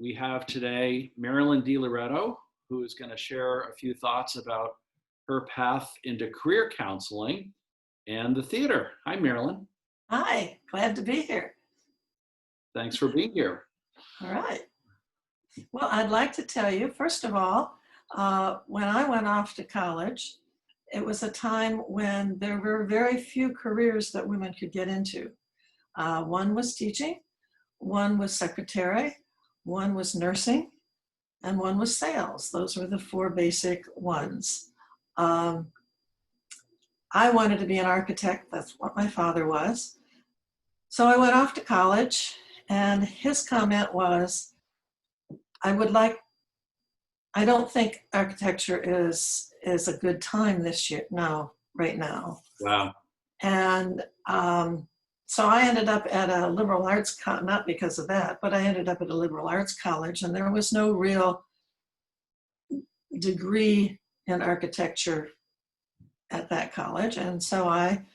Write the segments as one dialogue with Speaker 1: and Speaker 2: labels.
Speaker 1: We have today Marilyn D, who is going to share a few thoughts about her path into career counseling and the theater. Hi, Marilyn.
Speaker 2: Hi, glad to be here.
Speaker 1: Thanks for being here.
Speaker 2: All right. Well, I'd like to tell you, first of all, when I went off to college, it was a time when there were very few careers that women could get into. One was teaching, one was secretary, one was nursing, and one was sales. Those were the four basic ones. I wanted to be an architect. That's what my father was. So I went off to college, and his comment was, I don't think architecture is a good time this year, right now.
Speaker 1: Wow.
Speaker 2: And so I ended up at a liberal arts, not because of that, but I ended up at a liberal arts college, and there was no real degree in architecture at that college. And so I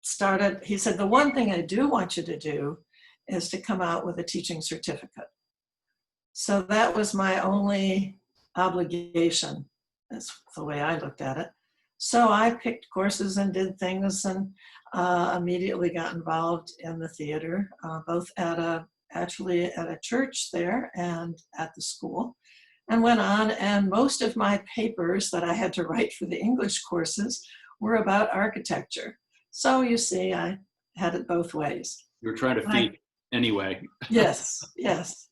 Speaker 2: started, he said, the one thing I do want you to do is to come out with a teaching certificate. So that was my only obligation. That's the way I looked at it. So I picked courses and did things, and immediately got involved in the theater, both actually at a church there and at the school, and went on. And most of my papers that I had to write for the English courses were about architecture. So you see, I had it both ways.
Speaker 1: You were trying to feed anyway.
Speaker 2: Yes, yes.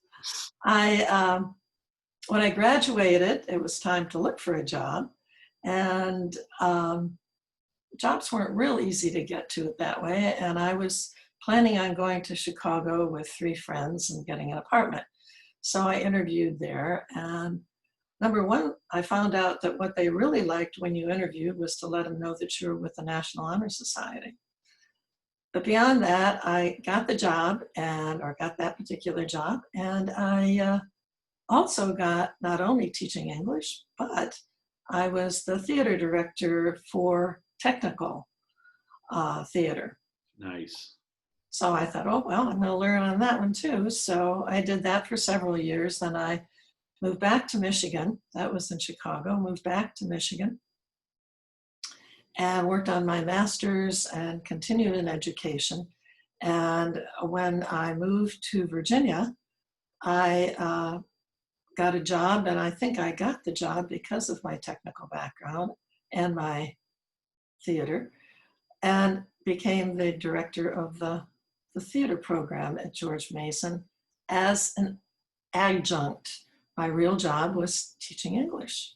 Speaker 2: When I graduated, it was time to look for a job, and jobs weren't real easy to get to it that way. And I was planning on going to Chicago with 3 friends and getting an apartment. So I interviewed there, and number one, I found out that what they really liked when you interviewed was to let them know that you were with the National Honor Society. But beyond that, I got the job, or got that particular job, and I also got not only teaching English, but I was the theater director for technical theater.
Speaker 1: Nice.
Speaker 2: So I thought, oh, well, I'm going to learn on that one too. So I did that for several years. Then I moved back to Michigan. That was in Chicago. Moved back to Michigan and worked on my master's and continued in education. And when I moved to Virginia, I got a job, and I think I got the job because of my technical background and my theater, and became the director of the theater program at George Mason as an adjunct. My real job was teaching English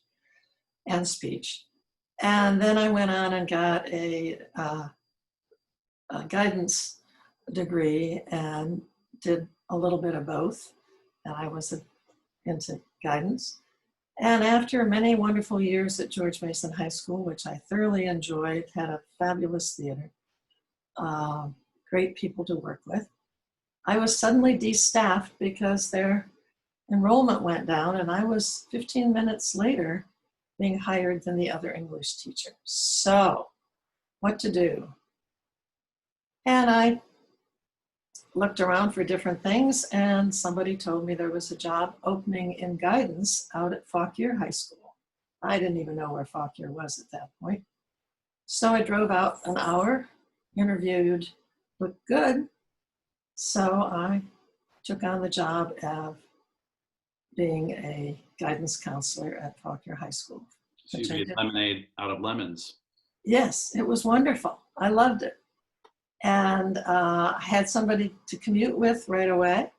Speaker 2: and speech. And then I went on and got a guidance degree and did a little bit of both. And I was into guidance. And after many wonderful years at George Mason High School, which I thoroughly enjoyed, had a fabulous theater, great people to work with, I was suddenly de-staffed because their enrollment went down, and I was 15 minutes later being hired than the other English teacher. So what to do? And I looked around for different things, and somebody told me there was a job opening in guidance out at Fauquier High School. I didn't even know where Fauquier was at that point. So I drove out an hour, interviewed, looked good. So I took on the job of being a guidance counselor at Fauquier High School.
Speaker 1: So you made lemonade out of lemons.
Speaker 2: Yes, it was wonderful. I loved it. And I had somebody to commute with right away.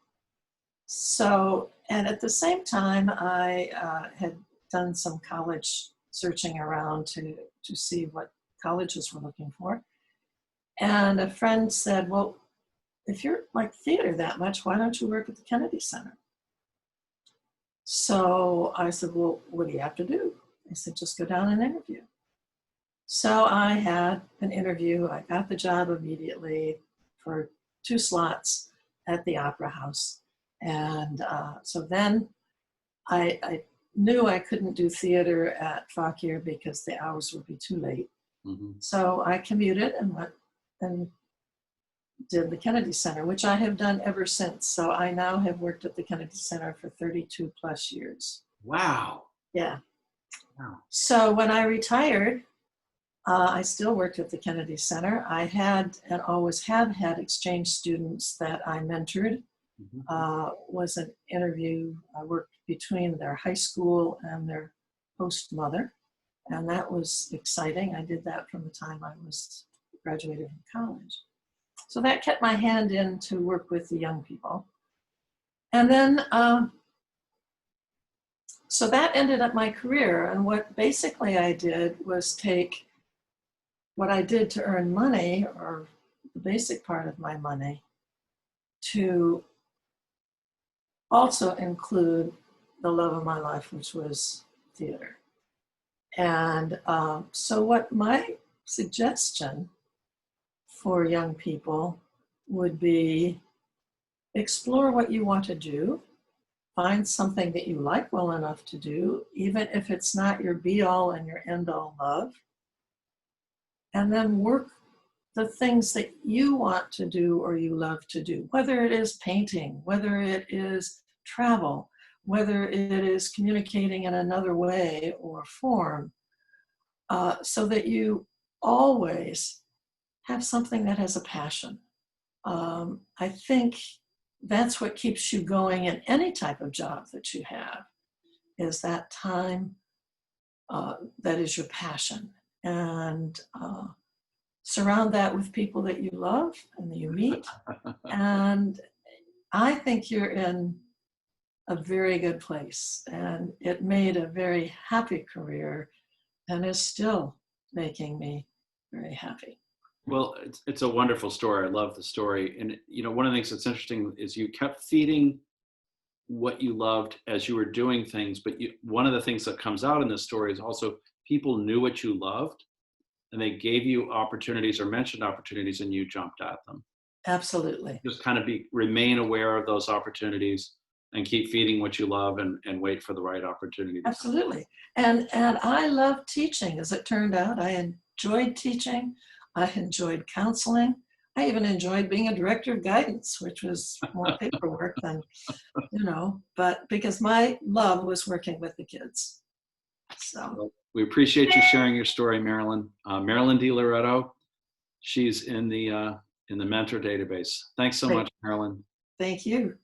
Speaker 2: So, and at the same time, I had done some college searching around to see what colleges were looking for. And a friend said, well, if you're like theater that much, why don't you work at the Kennedy Center? So I said, well, what do you have to do? They said, just go down and interview. So I had an interview. I got the job immediately for 2 slots at the Opera House. And so then I knew I couldn't do theater at Fauquier because the hours would be too late. Mm-hmm. So I commuted and went and did the Kennedy Center, which I have done ever since. So I now have worked at the Kennedy Center for 32 plus years.
Speaker 1: Wow.
Speaker 2: Yeah.
Speaker 1: Wow.
Speaker 2: So when I retired, I still worked at the Kennedy Center. I had and always have had exchange students that I mentored. Was an interview. I worked between their high school and their host mother, and that was exciting. I did that from the time I was graduated from college. So that kept my hand in to work with the young people. And then, so that ended up my career. And what basically I did was take what I did to earn money, or the basic part of my money, to also include the love of my life, which was theater. And so what my suggestion for young people would be, explore what you want to do, find something that you like well enough to do, even if it's not your be-all and your end-all love, and then work the things that you want to do or you love to do, whether it is painting, whether it is travel, whether it is communicating in another way or form, so that you always have something that has a passion. I think that's what keeps you going in any type of job that you have, is that time that is your passion. And surround that with people that you love and that you meet. And I think you're in a very good place. And it made a very happy career and is still making me very happy.
Speaker 1: Well, it's a wonderful story. I love the story. And, you know, one of the things that's interesting is you kept feeding what you loved as you were doing things. But one of the things that comes out in this story is also people knew what you loved, and they gave you opportunities or mentioned opportunities, and you jumped at them.
Speaker 2: Absolutely.
Speaker 1: Just kind of remain aware of those opportunities and keep feeding what you love, and wait for the right opportunity.
Speaker 2: Absolutely. And I love teaching, as it turned out. I enjoyed teaching. I enjoyed counseling. I even enjoyed being a director of guidance, which was more paperwork than, but because my love was working with the kids. So.
Speaker 1: Well, we appreciate you sharing your story, Marilyn. Marilyn D. Loretto. She's in the mentor database. Thanks so much, Marilyn.
Speaker 2: Thank you.